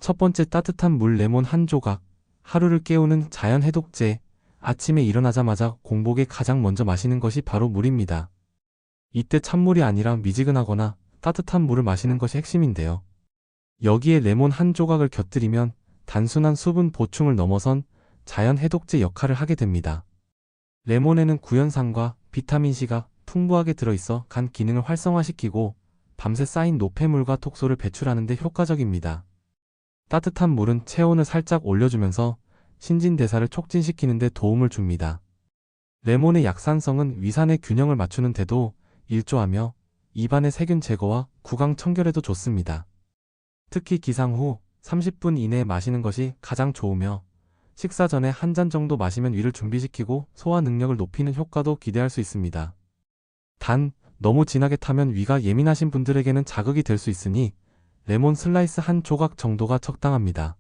첫 번째, 따뜻한 물 레몬 한 조각. 하루를 깨우는 자연 해독제. 아침에 일어나자마자 공복에 가장 먼저 마시는 것이 바로 물입니다. 이때 찬물이 아니라 미지근하거나 따뜻한 물을 마시는 것이 핵심인데요. 여기에 레몬 한 조각을 곁들이면 단순한 수분 보충을 넘어선 자연 해독제 역할을 하게 됩니다. 레몬에는 구연산과 비타민C가 풍부하게 들어있어 간 기능을 활성화시키고 밤새 쌓인 노폐물과 독소를 배출하는 데 효과적입니다. 따뜻한 물은 체온을 살짝 올려주면서 신진대사를 촉진시키는 데 도움을 줍니다. 레몬의 약산성은 위산의 균형을 맞추는 데도 일조하며 입안의 세균 제거와 구강 청결에도 좋습니다. 특히 기상 후 30분 이내에 마시는 것이 가장 좋으며 식사 전에 한 잔 정도 마시면 위를 준비시키고 소화 능력을 높이는 효과도 기대할 수 있습니다. 단, 너무 진하게 타면 위가 예민하신 분들에게는 자극이 될 수 있으니 레몬 슬라이스 한 조각 정도가 적당합니다.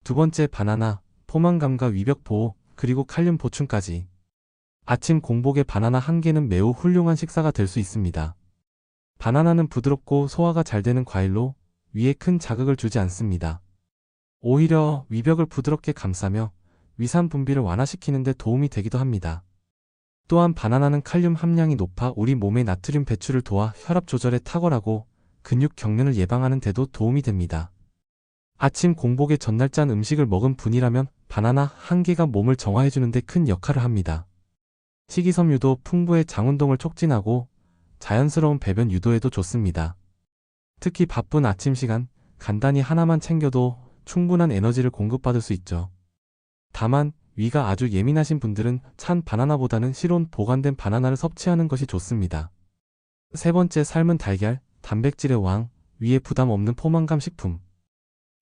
두 번째, 바나나, 포만감과 위벽 보호, 그리고 칼륨 보충까지. 아침 공복에 바나나 한 개는 매우 훌륭한 식사가 될 수 있습니다. 바나나는 부드럽고 소화가 잘 되는 과일로 위에 큰 자극을 주지 않습니다. 오히려 위벽을 부드럽게 감싸며 위산 분비를 완화시키는 데 도움이 되기도 합니다. 또한 바나나는 칼륨 함량이 높아 우리 몸의 나트륨 배출을 도와 혈압 조절에 탁월하고 근육 경련을 예방하는 데도 도움이 됩니다. 아침 공복에 전날 짠 음식을 먹은 분이라면 바나나 한 개가 몸을 정화해주는 데 큰 역할을 합니다. 식이섬유도 풍부해 장운동을 촉진하고 자연스러운 배변 유도에도 좋습니다. 특히 바쁜 아침 시간 간단히 하나만 챙겨도 충분한 에너지를 공급받을 수 있죠. 다만 위가 아주 예민하신 분들은 찬 바나나보다는 실온 보관된 바나나를 섭취하는 것이 좋습니다. 세 번째, 삶은 달걀, 단백질의 왕, 위에 부담 없는 포만감 식품.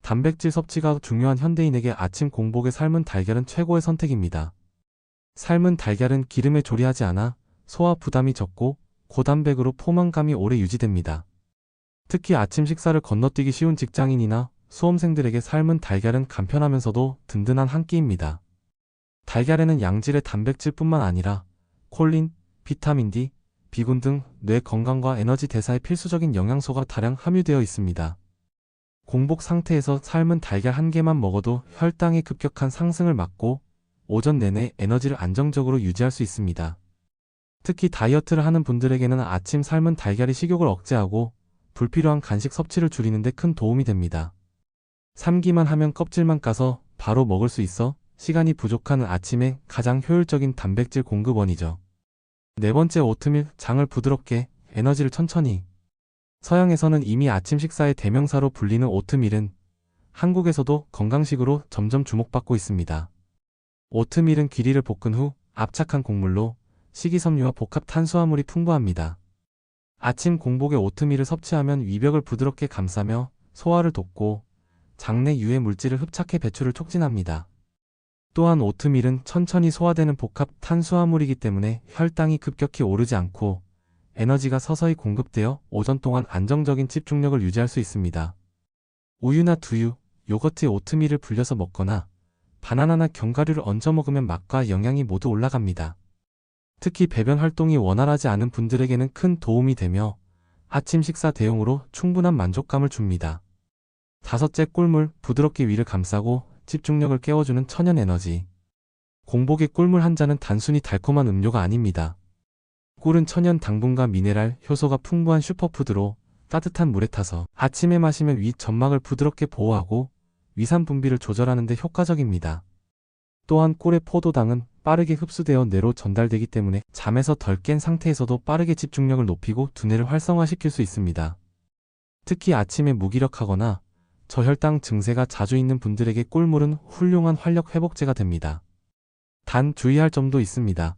단백질 섭취가 중요한 현대인에게 아침 공복에 삶은 달걀은 최고의 선택입니다. 삶은 달걀은 기름에 조리하지 않아 소화 부담이 적고 고단백으로 포만감이 오래 유지됩니다. 특히 아침 식사를 건너뛰기 쉬운 직장인이나 수험생들에게 삶은 달걀은 간편하면서도 든든한 한 끼입니다. 달걀에는 양질의 단백질뿐만 아니라 콜린, 비타민 D, 비군 등 뇌 건강과 에너지 대사에 필수적인 영양소가 다량 함유되어 있습니다. 공복 상태에서 삶은 달걀 한 개만 먹어도 혈당의 급격한 상승을 막고 오전 내내 에너지를 안정적으로 유지할 수 있습니다. 특히 다이어트를 하는 분들에게는 아침 삶은 달걀이 식욕을 억제하고 불필요한 간식 섭취를 줄이는 데 큰 도움이 됩니다. 삶기만 하면 껍질만 까서 바로 먹을 수 있어 시간이 부족한 아침에 가장 효율적인 단백질 공급원이죠. 네 번째, 오트밀, 장을 부드럽게, 에너지를 천천히. 서양에서는 이미 아침 식사의 대명사로 불리는 오트밀은 한국에서도 건강식으로 점점 주목받고 있습니다. 오트밀은 귀리를 볶은 후 압착한 곡물로 식이섬유와 복합 탄수화물이 풍부합니다. 아침 공복에 오트밀을 섭취하면 위벽을 부드럽게 감싸며 소화를 돕고 장내 유해 물질을 흡착해 배출을 촉진합니다. 또한 오트밀은 천천히 소화되는 복합 탄수화물이기 때문에 혈당이 급격히 오르지 않고 에너지가 서서히 공급되어 오전 동안 안정적인 집중력을 유지할 수 있습니다. 우유나 두유, 요거트에 오트밀을 불려서 먹거나 바나나나 견과류를 얹어 먹으면 맛과 영양이 모두 올라갑니다. 특히 배변 활동이 원활하지 않은 분들에게는 큰 도움이 되며 아침 식사 대용으로 충분한 만족감을 줍니다. 다섯째, 꿀물, 부드럽게 위를 감싸고 집중력을 깨워주는 천연 에너지. 공복의 꿀물 한 잔은 단순히 달콤한 음료가 아닙니다. 꿀은 천연 당분과 미네랄, 효소가 풍부한 슈퍼푸드로 따뜻한 물에 타서 아침에 마시면 위 점막을 부드럽게 보호하고 위산 분비를 조절하는 데 효과적입니다. 또한 꿀의 포도당은 빠르게 흡수되어 뇌로 전달되기 때문에 잠에서 덜 깬 상태에서도 빠르게 집중력을 높이고 두뇌를 활성화시킬 수 있습니다. 특히 아침에 무기력하거나 저혈당 증세가 자주 있는 분들에게 꿀물은 훌륭한 활력 회복제가 됩니다. 단 주의할 점도 있습니다.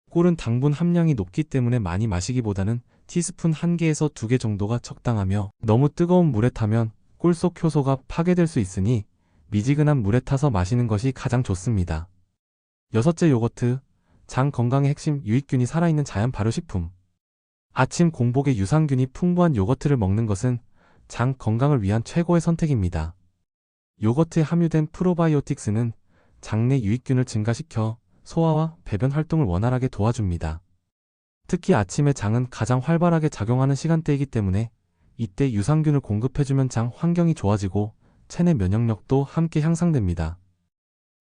꿀은 당분 함량이 높기 때문에 많이 마시기보다는 티스푼 1개에서 2개 정도가 적당하며 너무 뜨거운 물에 타면 꿀 속 효소가 파괴될 수 있으니 미지근한 물에 타서 마시는 것이 가장 좋습니다. 여섯째, 요거트, 장 건강의 핵심 유익균이 살아있는 자연 발효식품. 아침 공복에 유산균이 풍부한 요거트를 먹는 것은 장 건강을 위한 최고의 선택입니다. 요거트에 함유된 프로바이오틱스는 장내 유익균을 증가시켜 소화와 배변 활동을 원활하게 도와줍니다. 특히 아침에 장은 가장 활발하게 작용하는 시간대이기 때문에 이때 유산균을 공급해주면 장 환경이 좋아지고 체내 면역력도 함께 향상됩니다.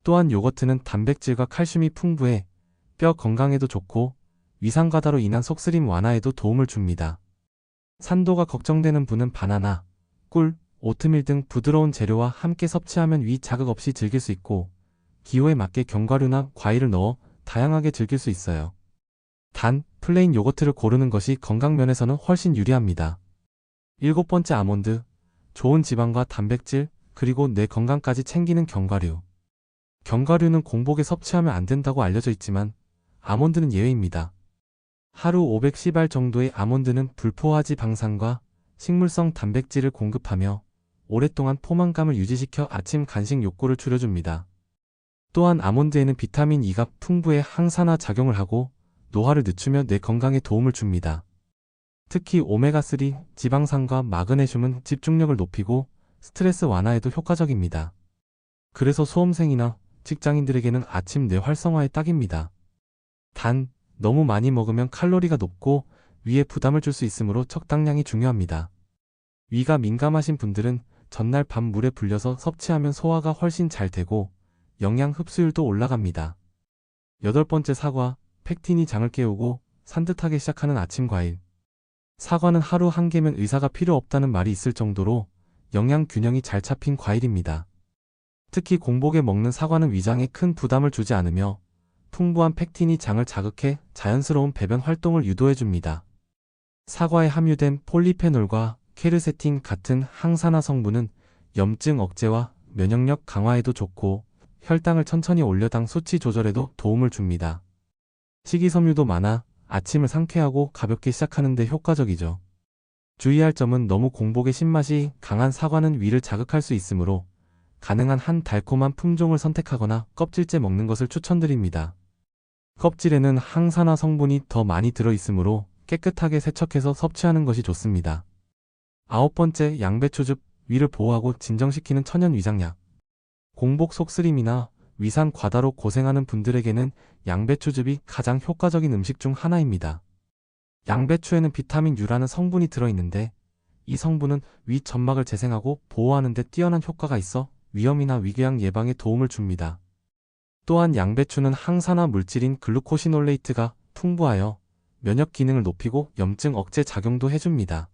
또한 요거트는 단백질과 칼슘이 풍부해 뼈 건강에도 좋고 위산과다로 인한 속쓰림 완화에도 도움을 줍니다. 산도가 걱정되는 분은 바나나, 꿀, 오트밀 등 부드러운 재료와 함께 섭취하면 위 자극 없이 즐길 수 있고 기호에 맞게 견과류나 과일을 넣어 다양하게 즐길 수 있어요. 단, 플레인 요거트를 고르는 것이 건강 면에서는 훨씬 유리합니다. 7번째 아몬드, 좋은 지방과 단백질, 그리고 뇌 건강까지 챙기는 견과류. 견과류는 공복에 섭취하면 안 된다고 알려져 있지만 아몬드는 예외입니다. 하루 510알 정도의 아몬드는 불포화지 방산과 식물성 단백질을 공급하며 오랫동안 포만감을 유지시켜 아침 간식 욕구를 줄여줍니다. 또한 아몬드에는 비타민 E가 풍부해 항산화 작용을 하고 노화를 늦추며 뇌 건강에 도움을 줍니다. 특히 오메가3 지방산과 마그네슘은 집중력을 높이고 스트레스 완화에도 효과적입니다. 그래서 수험생이나 직장인들에게는 아침 뇌 활성화에 딱입니다. 단, 너무 많이 먹으면 칼로리가 높고 위에 부담을 줄 수 있으므로 적당량이 중요합니다. 위가 민감하신 분들은 전날 밤 물에 불려서 섭취하면 소화가 훨씬 잘 되고 영양 흡수율도 올라갑니다. 8번째 사과, 팩틴이 장을 깨우고 산뜻하게 시작하는 아침 과일. 사과는 하루 한 개면 의사가 필요 없다는 말이 있을 정도로 영양 균형이 잘 잡힌 과일입니다. 특히 공복에 먹는 사과는 위장에 큰 부담을 주지 않으며 풍부한 팩틴이 장을 자극해 자연스러운 배변 활동을 유도해줍니다. 사과에 함유된 폴리페놀과 케르세틴 같은 항산화 성분은 염증 억제와 면역력 강화에도 좋고 혈당을 천천히 올려 당 수치 조절에도 도움을 줍니다. 식이섬유도 많아 아침을 상쾌하고 가볍게 시작하는 데 효과적이죠. 주의할 점은 너무 공복의 신맛이 강한 사과는 위를 자극할 수 있으므로 가능한 한 달콤한 품종을 선택하거나 껍질째 먹는 것을 추천드립니다. 껍질에는 항산화 성분이 더 많이 들어있으므로 깨끗하게 세척해서 섭취하는 것이 좋습니다. 9번째 양배추즙, 위를 보호하고 진정시키는 천연 위장약. 공복 속쓰림이나 위산 과다로 고생하는 분들에게는 양배추즙이 가장 효과적인 음식 중 하나입니다. 양배추에는 비타민 U라는 성분이 들어있는데 이 성분은 위 점막을 재생하고 보호하는 데 뛰어난 효과가 있어 위염이나 위궤양 예방에 도움을 줍니다. 또한 양배추는 항산화 물질인 글루코시놀레이트가 풍부하여 면역 기능을 높이고 염증 억제 작용도 해줍니다.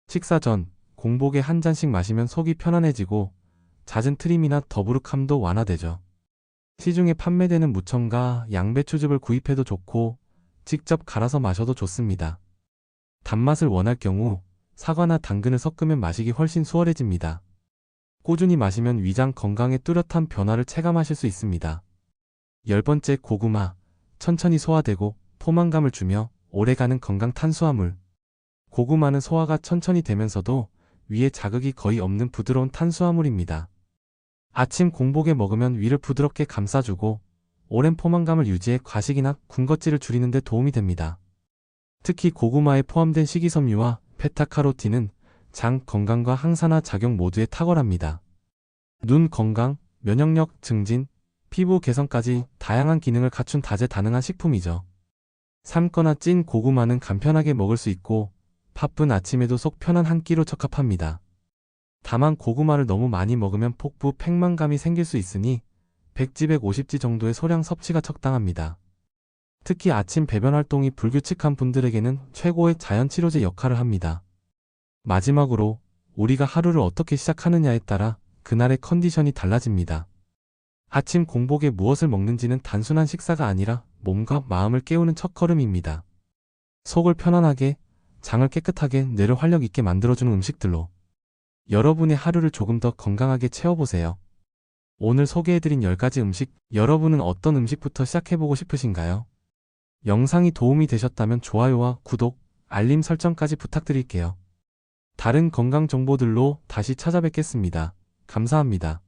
식사 전 공복에 한 잔씩 마시면 속이 편안해지고 잦은 트림이나 더부룩함도 완화되죠. 시중에 판매되는 무첨가 양배추즙을 구입해도 좋고 직접 갈아서 마셔도 좋습니다. 단맛을 원할 경우 사과나 당근을 섞으면 마시기 훨씬 수월해집니다. 꾸준히 마시면 위장 건강에 뚜렷한 변화를 체감하실 수 있습니다. 10번째 고구마, 천천히 소화되고 포만감을 주며 오래가는 건강 탄수화물. 고구마는 소화가 천천히 되면서도 위에 자극이 거의 없는 부드러운 탄수화물입니다. 아침 공복에 먹으면 위를 부드럽게 감싸주고 오랜 포만감을 유지해 과식이나 군것질을 줄이는 데 도움이 됩니다. 특히 고구마에 포함된 식이섬유와 베타카로틴은 장 건강과 항산화 작용 모두에 탁월합니다. 눈 건강, 면역력 증진, 피부 개선까지 다양한 기능을 갖춘 다재다능한 식품이죠. 삶거나 찐 고구마는 간편하게 먹을 수 있고 바쁜 아침에도 속 편한 한 끼로 적합합니다. 다만 고구마를 너무 많이 먹으면 폭부 팽만감이 생길 수 있으니 100지 150지 정도의 소량 섭취가 적당합니다. 특히 아침 배변 활동이 불규칙한 분들에게는 최고의 자연치료제 역할을 합니다. 마지막으로 우리가 하루를 어떻게 시작하느냐에 따라 그날의 컨디션이 달라집니다. 아침 공복에 무엇을 먹는지는 단순한 식사가 아니라 몸과 마음을 깨우는 첫걸음입니다. 속을 편안하게, 장을 깨끗하게, 뇌를 활력 있게 만들어주는 음식들로 여러분의 하루를 조금 더 건강하게 채워보세요. 오늘 소개해드린 10가지 음식, 여러분은 어떤 음식부터 시작해보고 싶으신가요? 영상이 도움이 되셨다면 좋아요와 구독, 알림 설정까지 부탁드릴게요. 다른 건강 정보들로 다시 찾아뵙겠습니다. 감사합니다.